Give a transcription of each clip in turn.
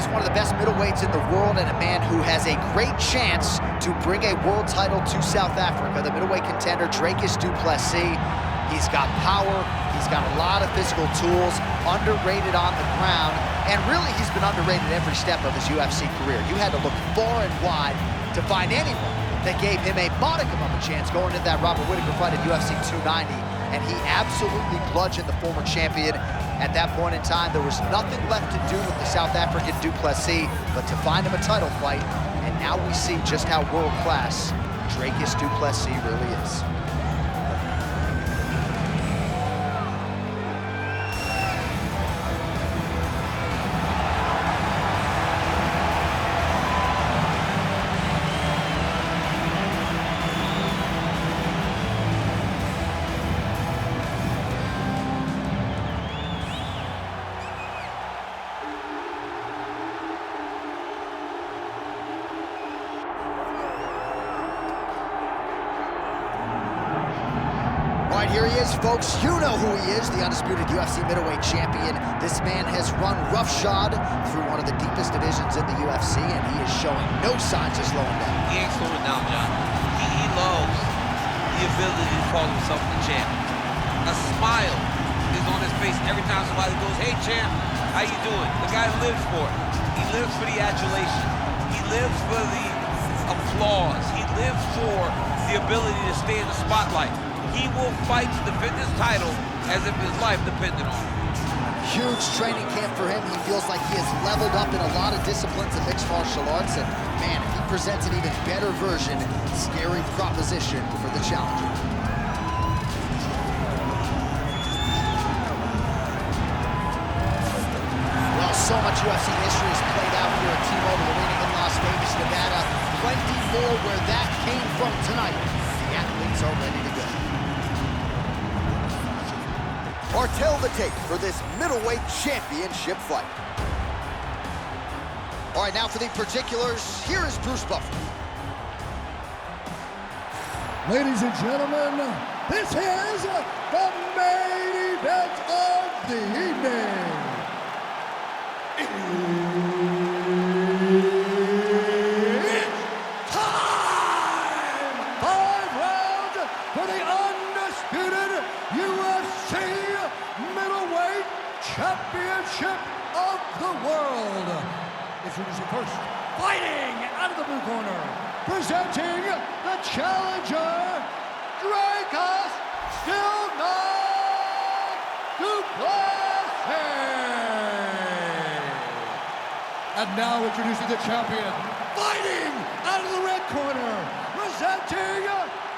is one of the best middleweights in the world and a man who has a great chance to bring a world title to South Africa. The middleweight contender, Dricus Du Plessis. He's got power, he's got a lot of physical tools, underrated on the ground, and really he's been underrated every step of his UFC career. You had to look far and wide to find anyone that gave him a modicum of a chance going into that Robert Whittaker fight at UFC 290, and he absolutely bludgeoned the former champion. At that point in time, there was nothing left to do with the South African Du Plessis but to find him a title fight, and now we see just how world-class Dricus Du Plessis really is. Here he is, folks. You know who he is, the undisputed UFC middleweight champion. This man has run roughshod through one of the deepest divisions in the UFC, and he is showing no signs of slowing down. He ain't slowing down, John. He loves the ability to call himself the champ. A smile is on his face every time somebody goes, "Hey, champ, how you doing?" The guy lives for it. He lives for the adulation. He lives for the applause. He lives for the ability to stay in the spotlight. He will fight to defend his title as if his life depended on it. Huge training camp for him. He feels like he has leveled up in a lot of disciplines of mixed martial arts, and man, if he presents an even better version, scary proposition for the challenger. Well, so much UFC history has played out here at T-Mobile Arena in Las Vegas, Nevada. Plenty more where that came from tonight. The athletes are ready to go. Or tell the tape for this middleweight championship fight. All right, now for the particulars, here is Bruce Buffer. Ladies and gentlemen, this is the main event of the evening. It's time! 5 rounds for the undisputed UFC middleweight championship of the world. Introducing first, fighting out of the blue corner, presenting the challenger, Dricus Du Plessis. And now introducing the champion, fighting out of the red corner, presenting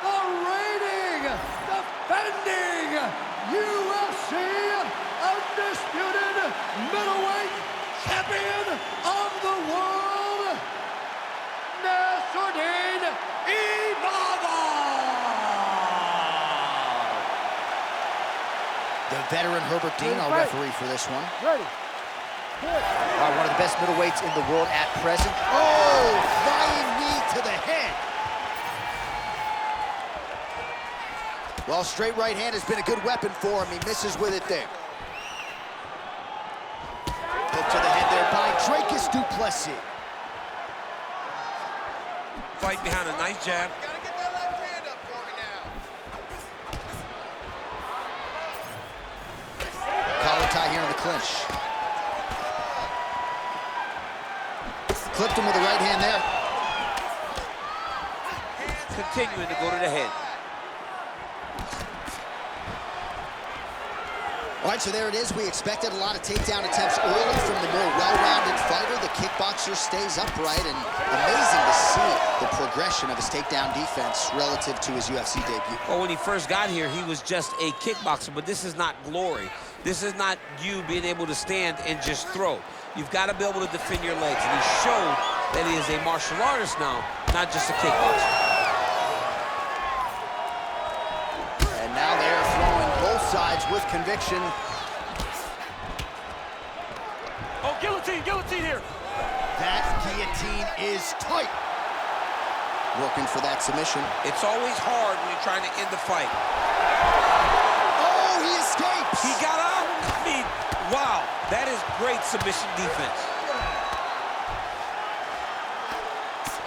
the reigning, defending UFC undisputed middleweight champion of the world, Nassourdine Imavov. The veteran Herbert Dean, our referee for this one. Ready. One of the best middleweights in the world at present. Oh, flying knee to the head. Well, straight right hand has been a good weapon for him. He misses with it there. Hook to the head there by Dricus Du Plessis. Fight behind a nice jab. Gotta get that left hand up for me now. Collar tie here in the clinch. Clipped him with the right hand there. Continuing to go to the head. All right, so there it is. We expected a lot of takedown attempts early from the more well-rounded fighter. The kickboxer stays upright, and amazing to see the progression of his takedown defense relative to his UFC debut. Well, when he first got here, he was just a kickboxer, but this is not glory. This is not you being able to stand and just throw. You've got to be able to defend your legs, and he showed that he is a martial artist now, not just a kickboxer. And now they're throwing both sides with conviction. Oh, guillotine here. That guillotine is tight. Working for that submission. It's always hard when you're trying to end the fight. Oh, he escapes. He got out. I mean, wow, that is great submission defense.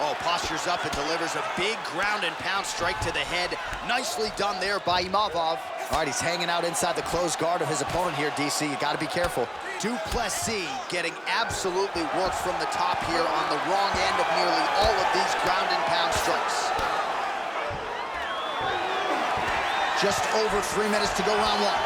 Oh, postures up and delivers a big ground and pound strike to the head. Nicely done there by Imavov. All right, he's hanging out inside the closed guard of his opponent here, DC. You gotta be careful. Du Plessis getting absolutely worked from the top here on the wrong end of nearly all of these ground and pound strikes. Just over 3 minutes to go round one.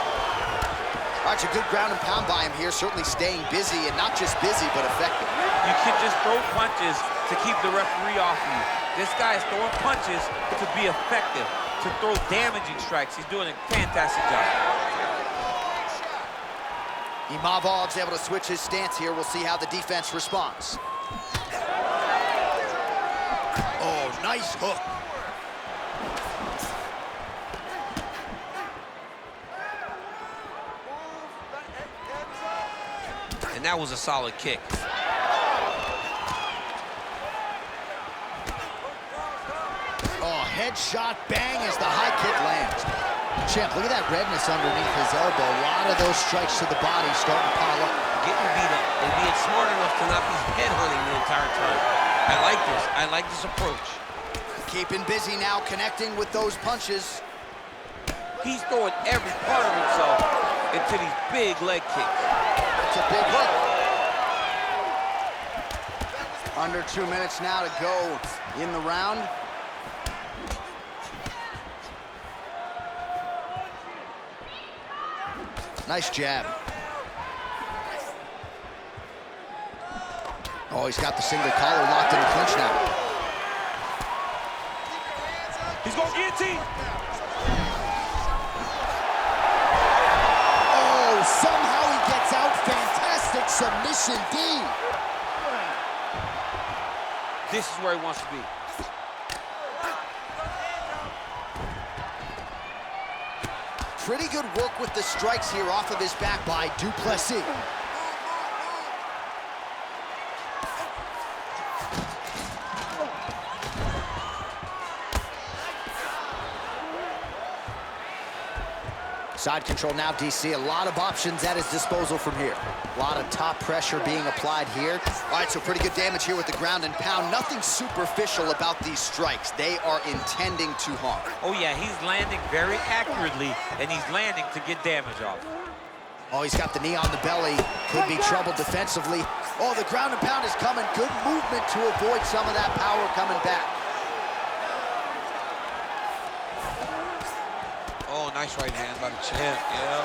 All right, it's a good ground and pound by him here, certainly staying busy, and not just busy, but effective. You can just throw punches to keep the referee off of you. This guy is throwing punches to be effective, to throw damaging strikes. He's doing a fantastic job. Imavov's able to switch his stance here. We'll see how the defense responds. Oh, nice hook. And that was a solid kick. Oh, headshot, bang, as the high kick lands. Champ, look at that redness underneath his elbow. A lot of those strikes to the body starting to pile up. Getting beat up and being smart enough to not be headhunting the entire time. I like this. I like this approach. Keeping busy now, connecting with those punches. He's throwing every part of himself into these big leg kicks. It's a big hook. Under 2 minutes now to go in the round. Nice jab. Oh, he's got the single collar locked in a clinch now. He's going to guillotine. Oh, somehow he gets out. Fantastic submission D. This is where he wants to be. Pretty good work with the strikes here off of his back by Du Plessis. Side control now, DC. A lot of options at his disposal from here. A lot of top pressure being applied here. All right, so pretty good damage here with the ground and pound. Nothing superficial about these strikes. They are intending to harm. Oh, yeah, he's landing very accurately, and he's landing to get damage off. Oh, he's got the knee on the belly. Could be trouble defensively. Oh, the ground and pound is coming. Good movement to avoid some of that power coming back. Oh, nice right hand by the champ, yeah.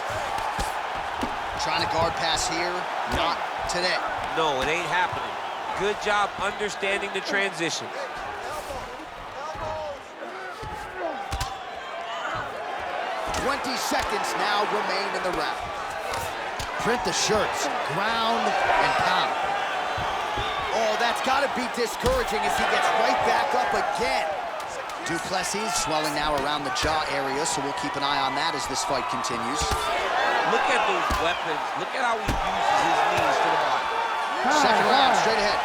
Trying to guard pass here. Not today. No, it ain't happening. Good job understanding the transition. 20 seconds now remain in the round. Print the shirts, ground and pound. Oh, that's gotta be discouraging as he gets right back up again. Du Plessis swelling now around the jaw area, so we'll keep an eye on that as this fight continues. Look at those weapons. Look at how he uses his knees to the body. Second round, straight ahead.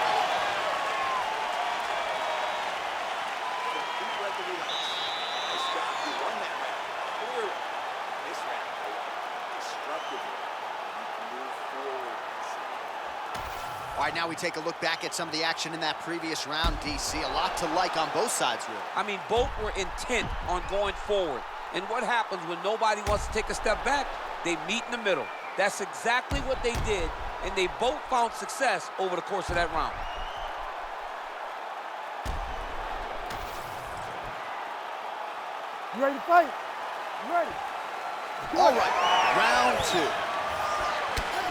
All right, now we take a look back at some of the action in that previous round, DC. A lot to like on both sides, really. I mean, both were intent on going forward. And what happens when nobody wants to take a step back? They meet in the middle. That's exactly what they did, and they both found success over the course of that round. You ready to fight? You ready? All right, round two.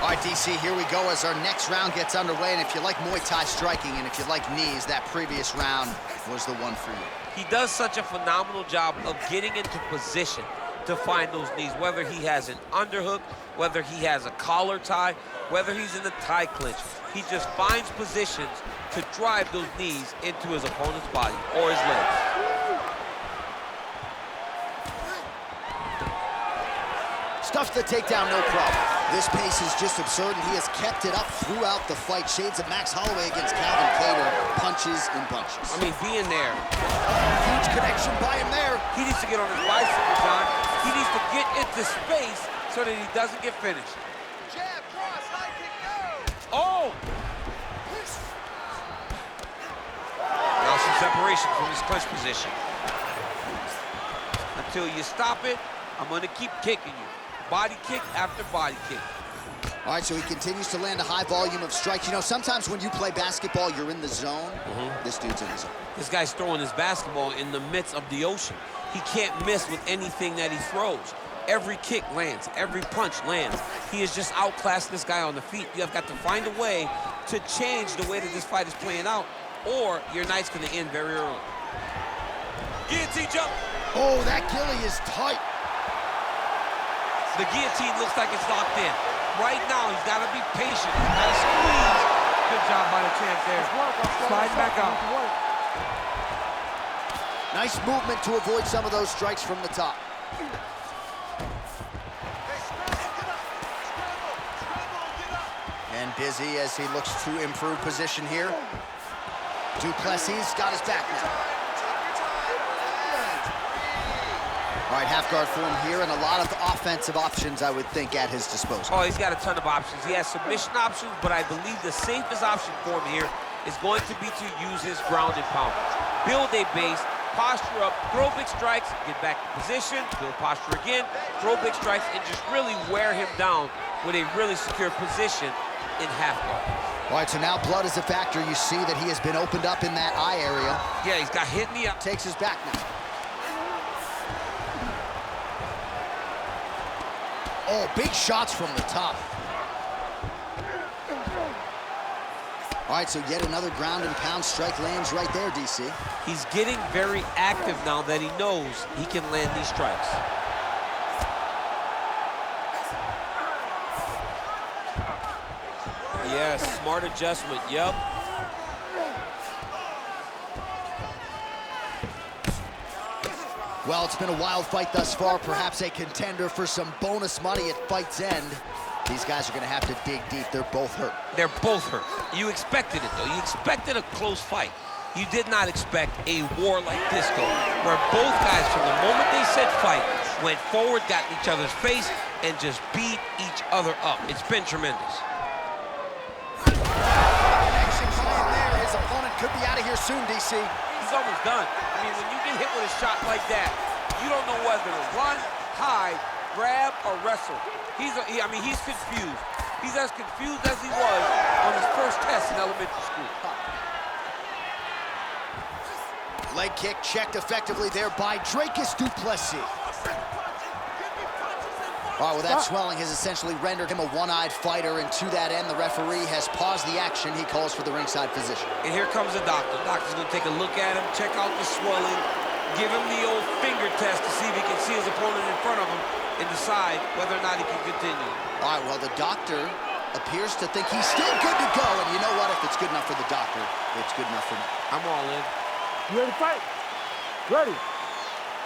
All right, DC, here we go as our next round gets underway. And if you like Muay Thai striking and if you like knees, that previous round was the one for you. He does such a phenomenal job of getting into position to find those knees, whether he has an underhook, whether he has a collar tie, whether he's in the tie clinch. He just finds positions to drive those knees into his opponent's body or his legs. Stuffs the takedown, no problem. This pace is just absurd, and he has kept it up throughout the fight. Shades of Max Holloway against Calvin Kattar, punches and bunches. I mean, being there. Huge connection by him there. He needs to get on his bicycle, John. He needs to get into space so that he doesn't get finished. Jab, cross, high kick, Oh! go! Now some separation from his clinch position. Until you stop it, I'm gonna keep kicking you. Body kick after body kick. All right, so he continues to land a high volume of strikes. You know, sometimes when you play basketball, you're in the zone. This dude's in the zone. This guy's throwing his basketball in the midst of the ocean. He can't miss with anything that he throws. Every kick lands, every punch lands. He is just outclassed this guy on the feet. You have got to find a way to change the way that this fight is playing out, or your night's gonna end very early. Guillotine jump. Oh, that ghillie is tight. The guillotine looks like it's locked in. Right now, he's got to be patient. He's got to squeeze. Good job by the champ there. Slide back out. Nice movement to avoid some of those strikes from the top. And busy as he looks to improve position here. Du Plessis got his back now. All right, half guard form here, and a lot of offensive options, I would think, at his disposal. Oh, he's got a ton of options. He has submission options, but I believe the safest option for him here is going to be to use his ground and pound. Build a base, posture up, throw big strikes, get back in position, build posture again, throw big strikes, and just really wear him down with a really secure position in half guard. All right, so now blood is a factor. You see that he has been opened up in that eye area. Yeah, he's got hit in the eye. Takes his back now. Oh, big shots from the top. All right, so yet another ground and pound strike lands right there, DC. He's getting very active now that he knows he can land these strikes. Yes, smart adjustment, yep. Well, it's been a wild fight thus far, perhaps a contender for some bonus money at fight's end. These guys are going to have to dig deep. They're both hurt. They're both hurt. You expected it, though. You expected a close fight. You did not expect a war like this, though, where both guys, from the moment they said fight, went forward, got in each other's face, and just beat each other up. It's been tremendous. Connection playing there. His opponent could be out of here soon, DC. He's almost done. I mean, when you get hit with a shot like that, you don't know whether to run, hide, grab, or wrestle. He's confused. He's as confused as he was on his first test in elementary school. Leg kick checked effectively there by Dricus Du Plessis. All right, well, that swelling has essentially rendered him a one-eyed fighter, and to that end, the referee has paused the action. He calls for the ringside physician. And here comes the doctor. The doctor's gonna take a look at him, check out the swelling, give him the old finger test to see if he can see his opponent in front of him and decide whether or not he can continue. All right, well, the doctor appears to think he's still good to go, and you know what? If it's good enough for the doctor, it's good enough for me. I'm all in. You ready to fight? Ready.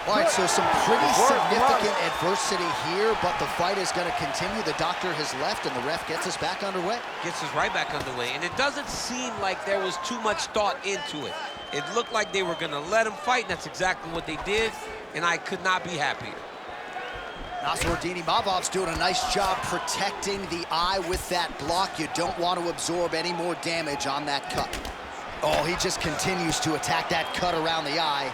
All right, so some pretty significant adversity here, but the fight is going to continue. The doctor has left, and the ref gets us back underway. Gets us right back underway, and it doesn't seem like there was too much thought into it. It looked like they were going to let him fight, and that's exactly what they did, and I could not be happier. Nassourdine Imavov's doing a nice job protecting the eye with that block. You don't want to absorb any more damage on that cut. Oh, he just continues to attack that cut around the eye.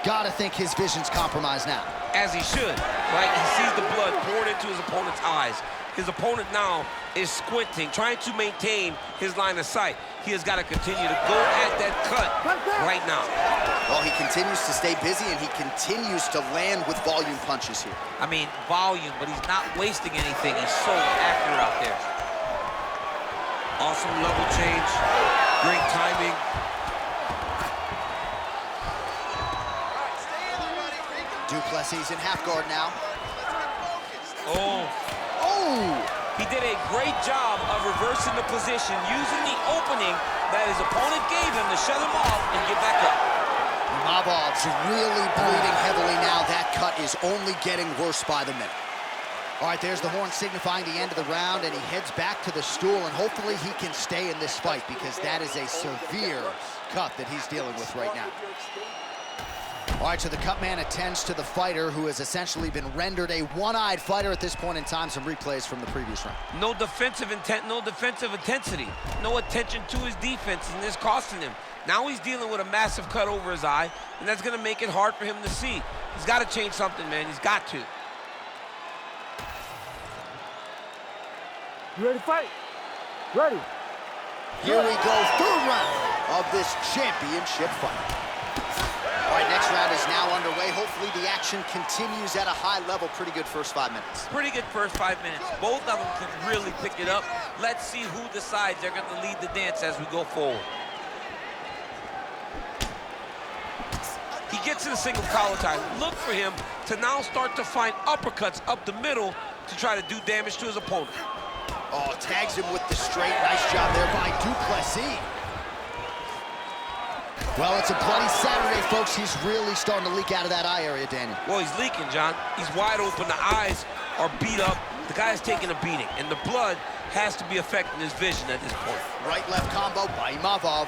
Gotta think his vision's compromised now. As he should, right? He sees the blood poured into his opponent's eyes. His opponent now is squinting, trying to maintain his line of sight. He has got to continue to go at that cut right now. Well, he continues to stay busy, and he continues to land with volume punches here. I mean, volume, but he's not wasting anything. He's so accurate out there. Awesome level change, great timing. Du Plessis in half guard now. Oh. He did a great job of reversing the position, using the opening that his opponent gave him to shut him off and get back up. Imavov's really bleeding heavily now. That cut is only getting worse by the minute. All right, there's the horn signifying the end of the round, and he heads back to the stool, and hopefully he can stay in this fight, because that is a severe cut that he's dealing with right now. All right, so the cut man attends to the fighter who has essentially been rendered a one-eyed fighter at this point in time. Some replays from the previous round. No defensive intent, no defensive intensity. No attention to his defense, and this costing him. Now he's dealing with a massive cut over his eye, and that's gonna make it hard for him to see. He's gotta change something, man, he's got to. You ready to fight? Ready. Here we go, third round of this championship fight. All right, next round is now underway. Hopefully the action continues at a high level. Pretty good first 5 minutes. Pretty good first 5 minutes. Both of them can really pick it up. Let's see who decides they're gonna lead the dance as we go forward. He gets to the single collar tie. Look for him to now start to find uppercuts up the middle to try to do damage to his opponent. Oh, tags him with the straight. Nice job there by Du Plessis. Well, it's a bloody Saturday, folks. He's really starting to leak out of that eye area, Daniel. Well, he's leaking, John. He's wide open. The eyes are beat up. The guy's taking a beating, and the blood has to be affecting his vision at this point. Right-left combo by Imavov.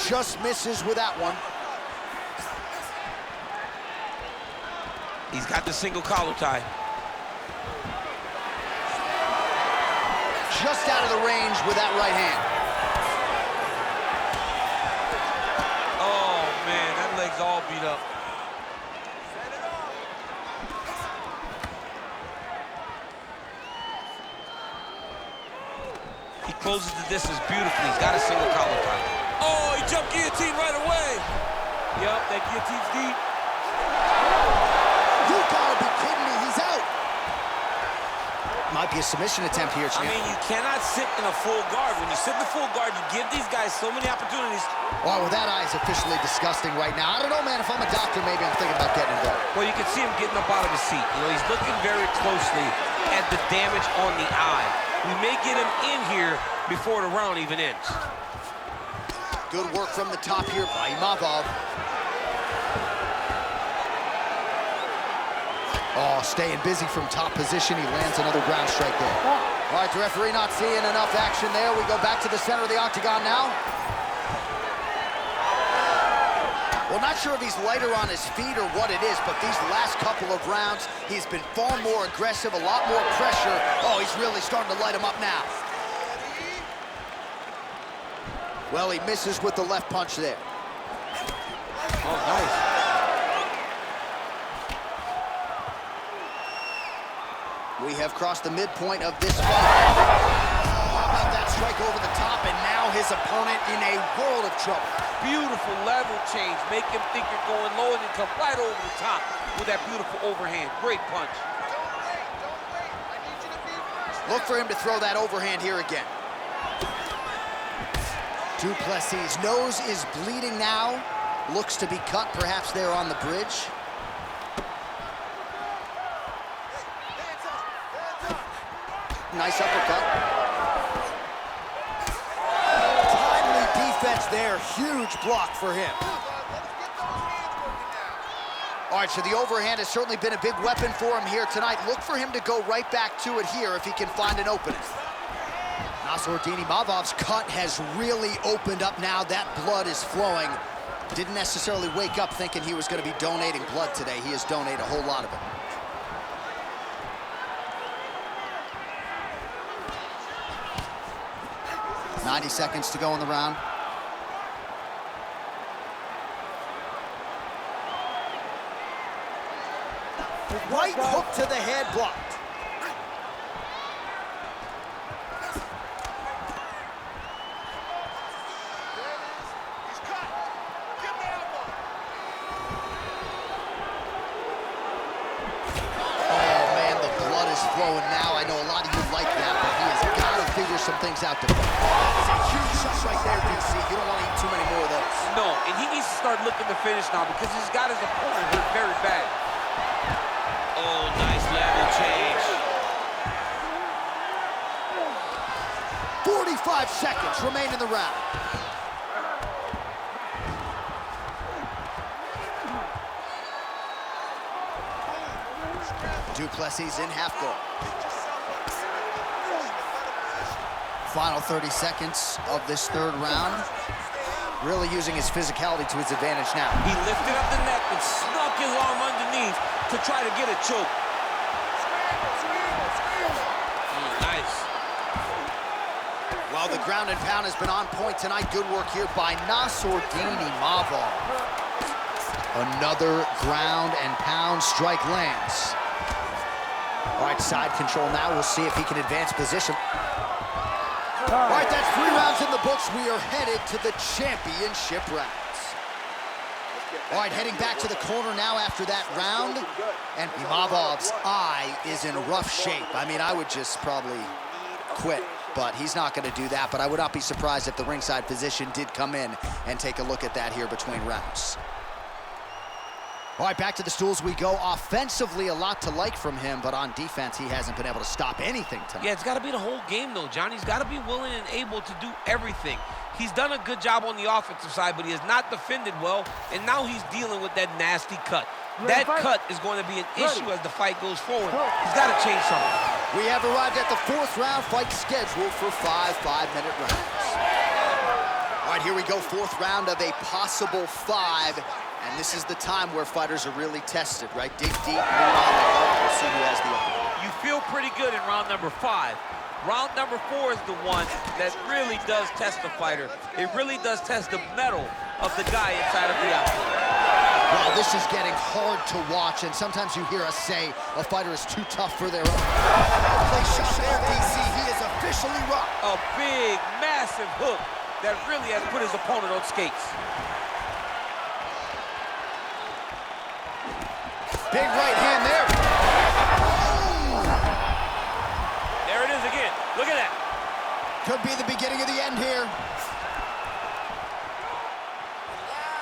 Just misses with that one. He's got the single collar tie. Just out of the range with that right hand. Oh, man, that leg's all beat up. He closes the distance beautifully. He's got a single collar tie. Oh, he jumped guillotine right away. Yup, that guillotine's deep. You gotta be kidding me, he's out. Might be a submission attempt here, champ. I mean, you cannot sit in a full guard. When you sit in the full guard, you give these guys so many opportunities. Oh, well, that eye is officially disgusting right now. I don't know, man. If I'm a doctor, maybe I'm thinking about getting involved. Well, you can see him getting up out of his seat. You know, he's looking very closely at the damage on the eye. We may get him in here before the round even ends. Good work from the top here by Imavov. Oh, staying busy from top position. He lands another ground strike there. All right, the referee not seeing enough action there. We go back to the center of the octagon now. Well, not sure if he's lighter on his feet or what it is, but these last couple of rounds, he's been far more aggressive, a lot more pressure. Oh, he's really starting to light him up now. Well, he misses with the left punch there. Oh, nice. We have crossed the midpoint of this fight. How about that strike over the top, and now his opponent in a world of trouble. Beautiful level change. Make him think you're going low and then come right over the top with that beautiful overhand. Great punch. Look for him to throw that overhand here again. Du Plessis' nose is bleeding now. Looks to be cut, perhaps there on the bridge. Nice uppercut. Timely defense there. Huge block for him. All right, so the overhand has certainly been a big weapon for him here tonight. Look for him to go right back to it here if he can find an opening. Nassourdine Imavov's cut has really opened up now. That blood is flowing. Didn't necessarily wake up thinking he was going to be donating blood today. He has donated a whole lot of it. .90 seconds to go in the round. Right hook to the head, blocked. Flowing now. I know a lot of you like that, but he has got to figure some things out to play. That's a huge shot right there, DC. You don't want to eat too many more of those. No, and he needs to start looking to finish now because he's got his opponent hurt very bad. Oh, nice level change. 45 seconds remain in the round. Du Plessis in half guard. Final 30 seconds of this third round. Really using his physicality to his advantage now. He lifted up the neck and snuck his arm underneath to try to get a choke. Nice. Well, the ground and pound has been on point tonight. Good work here by Nassourdine Imavov. Another ground and pound strike lands. All right, side control now. We'll see if he can advance position. All right, that's 3 rounds in the books. We are headed to the championship rounds. All right, heading back to the corner now after that round. And Imavov's eye is in rough shape. I mean, I would just probably quit, but he's not going to do that. But I would not be surprised if the ringside physician did come in and take a look at that here between rounds. All right, back to the stools we go. Offensively, a lot to like from him, but on defense, he hasn't been able to stop anything tonight. Yeah, it's got to be the whole game, though, John. He's got to be willing and able to do everything. He's done a good job on the offensive side, but he has not defended well, and now he's dealing with that nasty cut. That cut is going to be an issue as the fight goes forward. He's got to change something. We have arrived at the 4th round, fight scheduled for 5 5-minute rounds. All right, here we go, 4th round of a possible 5. And this is the time where fighters are really tested, right? Dig deep, move on, we'll see who has the upper. You feel pretty good in round number 5. Round number 4 is the one that really does test the fighter. It really does test the mettle of the guy inside of the outfit. Well, this is getting hard to watch, and sometimes you hear us say a fighter is too tough for their own. Play shot there, DC. He is officially rocked. A big, massive hook that really has put his opponent on skates. Big right hand there. There it is again. Look at that. Could be the beginning of the end here.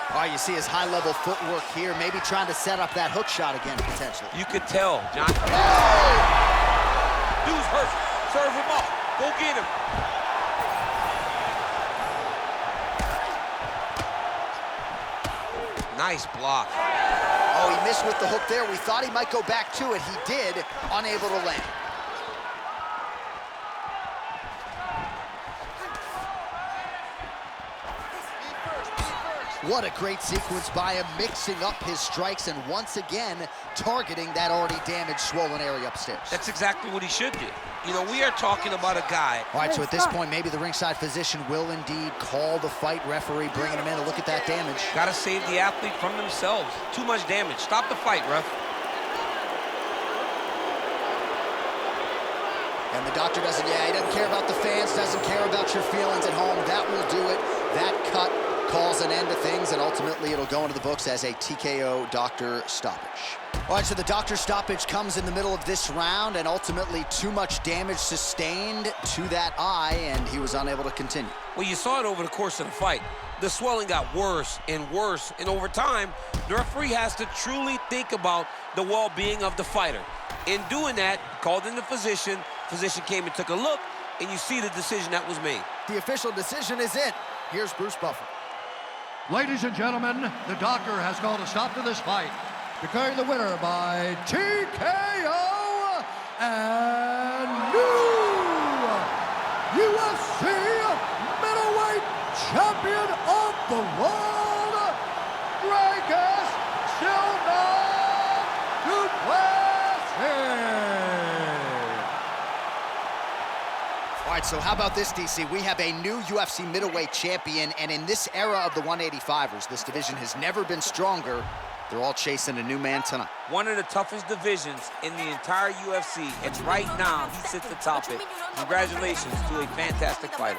All right, you see his high-level footwork here, maybe trying to set up that hook shot again, potentially. You could tell, John. Dude's hurt. Serve him up. Go get him. Nice block. Oh, he missed with the hook there. We thought he might go back to it. He did, unable to land. What a great sequence by him, mixing up his strikes and once again targeting that already damaged, swollen area upstairs. That's exactly what he should do. You know, we are talking about a guy. All right, so at this point, maybe the ringside physician will indeed call the fight referee, bringing him in to look at that damage. Got to save the athlete from themselves. Too much damage. Stop the fight, ref. And the doctor doesn't, he doesn't care about the fans, doesn't care about your feelings at home. That will do it. That cut calls an end to things, and ultimately it'll go into the books as a TKO doctor stoppage. All right, so the doctor stoppage comes in the middle of this round, and ultimately too much damage sustained to that eye, and he was unable to continue. Well, you saw it over the course of the fight. The swelling got worse and worse, and over time, the referee has to truly think about the well-being of the fighter. In doing that, called in the physician came and took a look, and you see the decision that was made. The official decision is in. Here's Bruce Buffer. Ladies and gentlemen, the doctor has called a stop to this fight, declaring the winner by TKO and new UFC middleweight champion of the world, Dricus Du Plessis. All right, so how about this, DC? We have a new UFC middleweight champion, and in this era of the 185ers, this division has never been stronger. They're all chasing a new man tonight. One of the toughest divisions in the entire UFC, and right now he sits atop it. Congratulations to a fantastic fighter.